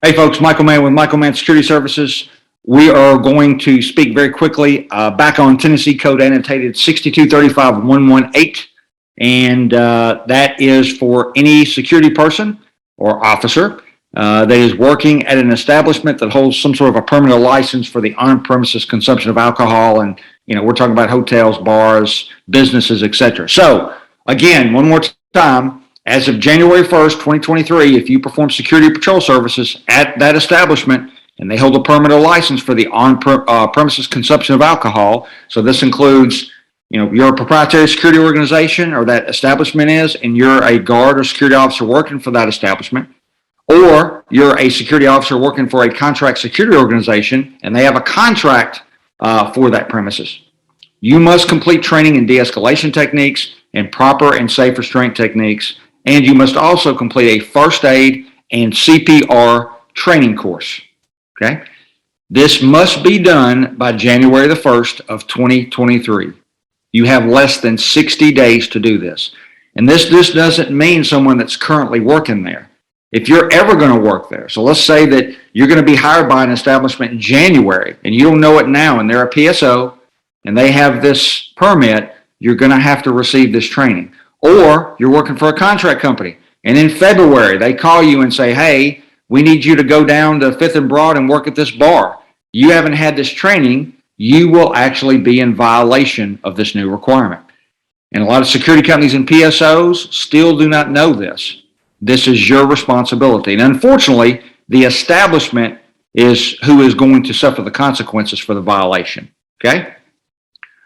Hey folks, Michael Mann with Michael Mann Security Services. We are going to speak very quickly back on Tennessee Code annotated 6235118, and that is for any security person or officer that is working at an establishment that holds some sort of a permanent license for the on-premises consumption of alcohol, and we're talking about hotels, bars, businesses, etc. So again, one more time. As of January 1st, 2023, if you perform security patrol services at that establishment and they hold a permit or license for the on-premises consumption of alcohol, so this includes, you're a proprietary security organization or that establishment is, and you're a guard or security officer working for that establishment, or you're a security officer working for a contract security organization and they have a contract for that premises, you must complete training in de-escalation techniques and proper and safe restraint techniques. And you must also complete a first aid and CPR training course, okay? This must be done by January the 1st of 2023. You have less than 60 days to do this. And this doesn't mean someone that's currently working there. If you're ever going to work there, so let's say that you're going to be hired by an establishment in January and you don't know it now and they're a PSO and they have this permit, you're going to have to receive this training. Or you're working for a contract company and in February they call you and say, hey, we need you to go down to 5th and Broad and work at this bar. You haven't had this training, you will actually be in violation of this new requirement. And a lot of security companies and PSOs still do not know this. This is your responsibility. And unfortunately, the establishment is who is going to suffer the consequences for the violation, okay?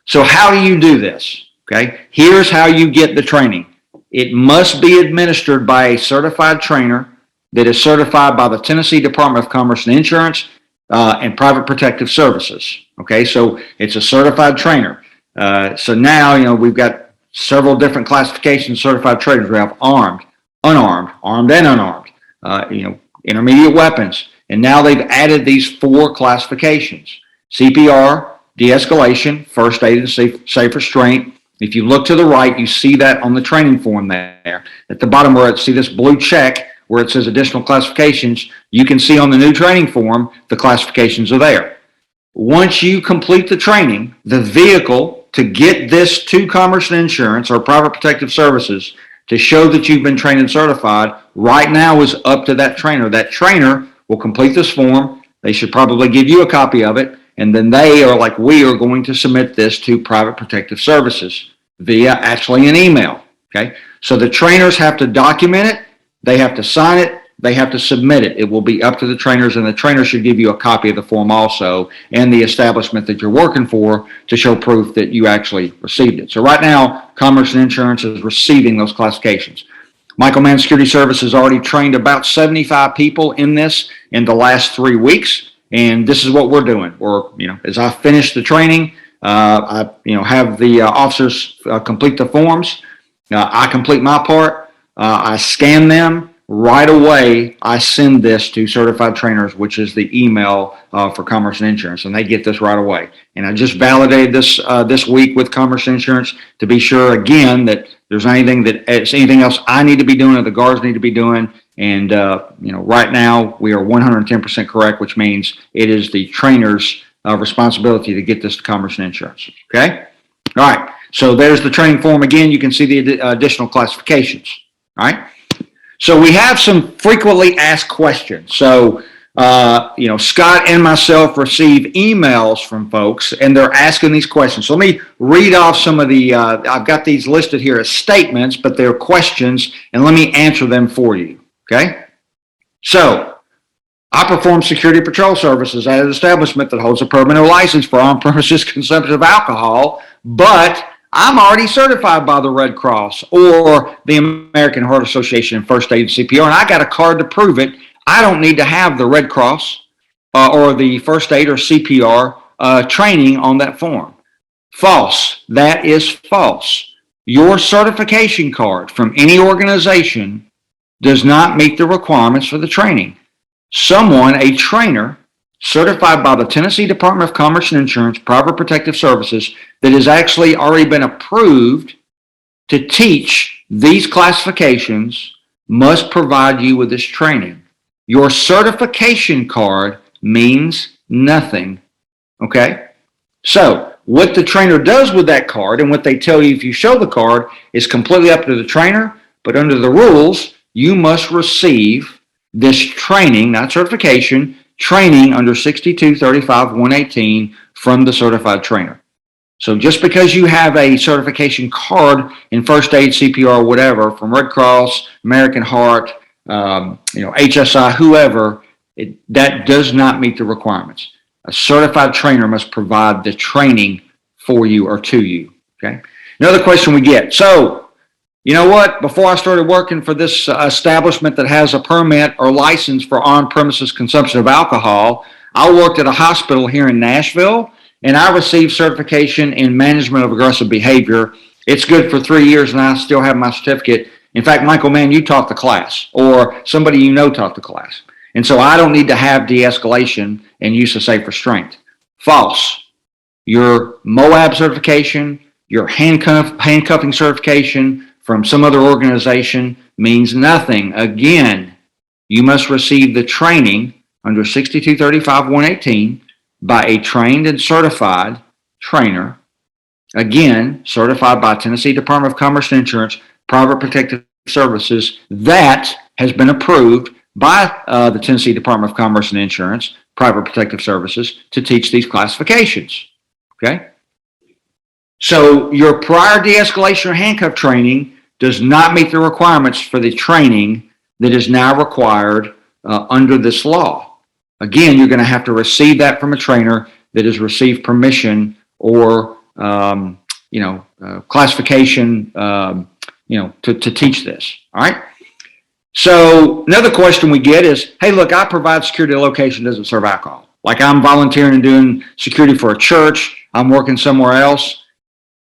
So how do you do this? Okay, here's how you get the training. It must be administered by a certified trainer that is certified by the Tennessee Department of Commerce and Insurance and Private Protective Services. Okay, so it's a certified trainer. So now, we've got several different classifications of certified trainers. We have armed, unarmed, armed and unarmed, intermediate weapons. And now they've added these 4 classifications: CPR, de-escalation, first aid and safe restraint. If you look to the right, you see that on the training form there. At the bottom where it see this blue check where it says additional classifications, you can see on the new training form the classifications are there. Once you complete the training, the vehicle to get this to Commerce and Insurance or Private Protective Services to show that you've been trained and certified right now is up to that trainer. That trainer will complete this form. They should probably give you a copy of it. And then they are like, we are going to submit this to Private Protective Services via actually an email, okay? So the trainers have to document it, they have to sign it, they have to submit it. It will be up to the trainers, and the trainer should give you a copy of the form also and the establishment that you're working for to show proof that you actually received it. So right now, Commerce and Insurance is receiving those classifications. Michael Mann Security Services has already trained about 75 people in this in the last 3 weeks. And this is what we're doing. As I finish the training, I have the officers complete the forms. I complete my part. I scan them right away. I send this to certified trainers, which is the email for Commerce and Insurance, and they get this right away. And I just validated this this week with Commerce and Insurance to be sure again that there's anything else I need to be doing or the guards need to be doing. And, right now we are 110% correct, which means it is the trainer's responsibility to get this to Commerce and Insurance. Okay. All right. So there's the training form. Again, you can see the additional classifications. All right. So we have some frequently asked questions. So, Scott and myself receive emails from folks and they're asking these questions. So let me read off some of the, I've got these listed here as statements, but they're questions, and let me answer them for you. Okay, so I perform security patrol services at an establishment that holds a permanent license for on-premises consumption of alcohol, but I'm already certified by the Red Cross or the American Heart Association in first aid and CPR, and I got a card to prove it. I don't need to have the Red Cross or the first aid or CPR training on that form. False. That is false. Your certification card from any organization does not meet the requirements for the training. Someone, a trainer, certified by the Tennessee Department of Commerce and Insurance, Private Protective Services, that has actually already been approved to teach these classifications must provide you with this training. Your certification card means nothing, okay? So what the trainer does with that card and what they tell you if you show the card is completely up to the trainer, but under the rules, you must receive this training, not certification, training under 6235-118 from the certified trainer. So just because you have a certification card in first aid, CPR, whatever, from Red Cross, American Heart, HSI, whoever, that does not meet the requirements. A certified trainer must provide the training for you or to you, okay? Another question we get. So, you know what? Before I started working for this establishment that has a permit or license for on-premises consumption of alcohol, I worked at a hospital here in Nashville, and I received certification in management of aggressive behavior. It's good for 3 years, and I still have my certificate. In fact, Michael Mann, you taught the class, or somebody you know taught the class. And so I don't need to have de-escalation and use of safe restraint. False. Your MOAB certification, your handcuffing certification from some other organization means nothing. Again, you must receive the training under 6235-118 by a trained and certified trainer. Again, certified by Tennessee Department of Commerce and Insurance, Private Protective Services, that has been approved by the Tennessee Department of Commerce and Insurance, Private Protective Services, to teach these classifications, okay? So your prior de-escalation or handcuff training does not meet the requirements for the training that is now required under this law. Again, you're going to have to receive that from a trainer that has received permission or, classification, to teach this, all right? So another question we get is, hey, look, I provide security at a location that doesn't serve alcohol. Like I'm volunteering and doing security for a church. I'm working somewhere else.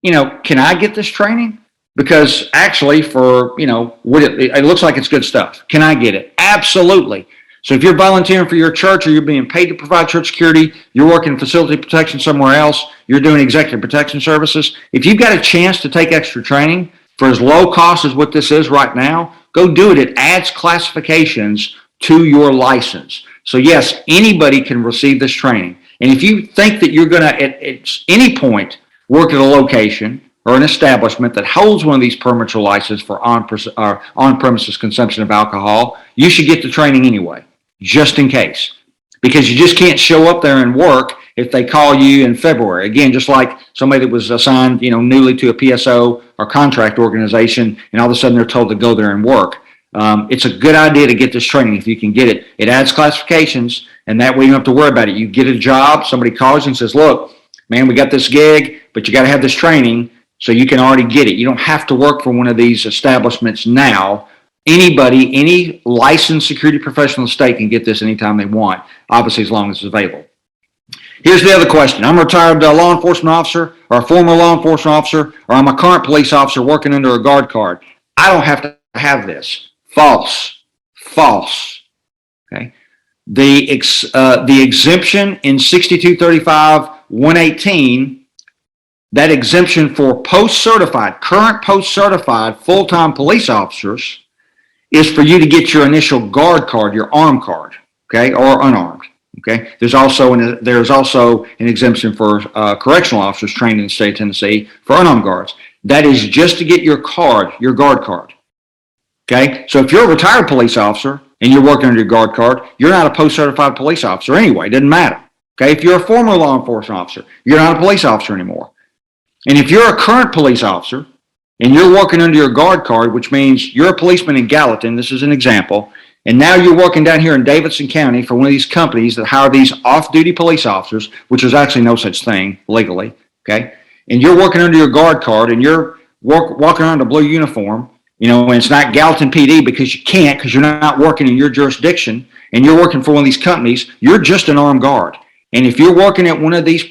Can I get this training? Because actually for, it looks like it's good stuff. Can I get it? Absolutely. So if you're volunteering for your church or you're being paid to provide church security, you're working facility protection somewhere else, you're doing executive protection services, if you've got a chance to take extra training for as low cost as what this is right now, go do it. It adds classifications to your license. So yes, anybody can receive this training. And if you think that you're going to, at any point, work at a location or an establishment that holds one of these permits or licenses for on-premises consumption of alcohol, you should get the training anyway, just in case. Because you just can't show up there and work if they call you in February. Again, just like somebody that was assigned, newly to a PSO or contract organization, and all of a sudden they're told to go there and work. It's a good idea to get this training if you can get it. It adds classifications, and that way you don't have to worry about it. You get a job, somebody calls you and says, look, man, we got this gig, but you got to have this training so you can already get it. You don't have to work for one of these establishments now. Anybody, any licensed security professional in the state can get this anytime they want, obviously as long as it's available. Here's the other question. I'm a retired law enforcement officer or a former law enforcement officer, or I'm a current police officer working under a guard card. I don't have to have this. False. False. Okay. The exemption in 6235-118, that exemption for post-certified, current post-certified full-time police officers is for you to get your initial guard card, your arm card, okay, or unarmed. Okay. There's also an exemption for correctional officers trained in the state of Tennessee for unarmed guards. That is just to get your card, your guard card. Okay. So if you're a retired police officer and you're working under your guard card, you're not a post-certified police officer anyway. It doesn't matter. Okay. If you're a former law enforcement officer, you're not a police officer anymore. And if you're a current police officer and you're working under your guard card, which means you're a policeman in Gallatin, this is an example, and now you're working down here in Davidson County for one of these companies that hire these off-duty police officers, which is actually no such thing legally, okay? And you're working under your guard card and you're walking around in a blue uniform, and it's not Gallatin PD because you can't, because you're not working in your jurisdiction, and you're working for one of these companies, you're just an armed guard. And if you're working at one of these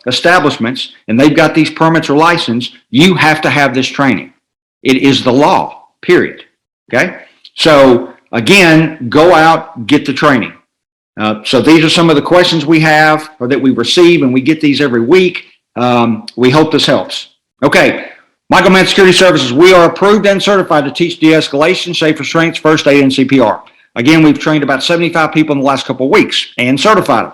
establishments and they've got these permits or license, you have to have this training. It is the law, period. Okay? So again, go out, get the training. So these are some of the questions we have or that we receive, and we get these every week. We hope this helps. Okay. Michael Mann Security Services, we are approved and certified to teach de-escalation, safe restraints, first aid, and CPR. Again, we've trained about 75 people in the last couple of weeks and certified them.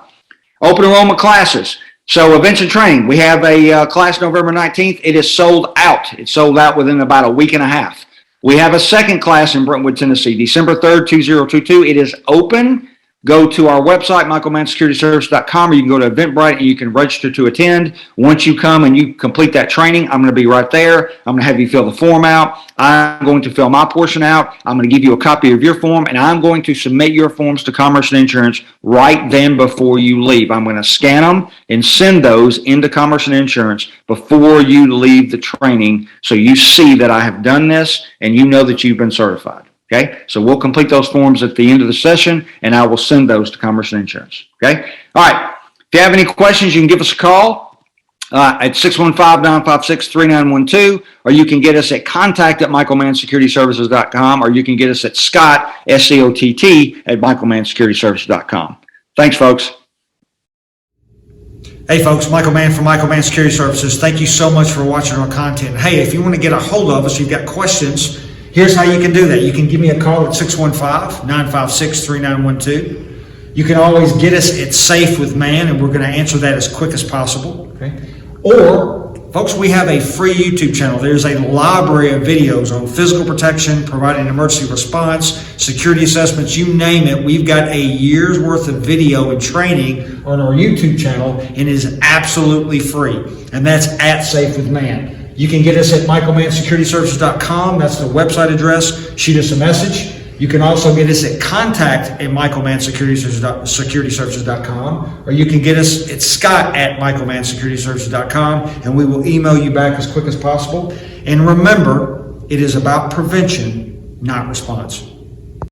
Open enrollment classes. So events and training, we have a class November 19th. It is sold out. It's sold out within about a week and a half. We have a second class in Brentwood, Tennessee, December 3rd, 2022. It is open. Go to our website, michaelmannsecurityservices.com, or you can go to Eventbrite and you can register to attend. Once you come and you complete that training, I'm going to be right there. I'm going to have you fill the form out. I'm going to fill my portion out. I'm going to give you a copy of your form, and I'm going to submit your forms to Commerce and Insurance right then before you leave. I'm going to scan them and send those into Commerce and Insurance before you leave the training, so you see that I have done this and you know that you've been certified. Okay, so we'll complete those forms at the end of the session, and I will send those to Commerce and Insurance. Okay, all right. If you have any questions, you can give us a call at 615-956-3912, or you can get us at contact@michaelmannsecurityservices.com, or you can get us at Scott, SCOTT, at michaelmannsecurityservices.com. Thanks, folks. Hey folks, Michael Mann from Michael Mann Security Services. Thank you so much for watching our content. Hey, if you want to get a hold of us, you've got questions, here's how you can do that. You can give me a call at 615-956-3912. You can always get us at Safe with Man, and we're going to answer that as quick as possible. Okay? Or, folks, we have a free YouTube channel. There's a library of videos on physical protection, providing emergency response, security assessments, you name it. We've got a year's worth of video and training on our YouTube channel, and it is absolutely free. And that's at Safe with Man. You can get us at michaelmannsecurityservices.com. That's the website address. Shoot us a message. You can also get us at contact@michaelmannsecurityservices.com, or you can get us at scott@michaelmannsecurityservices.com, and we will email you back as quick as possible. And remember, it is about prevention, not response.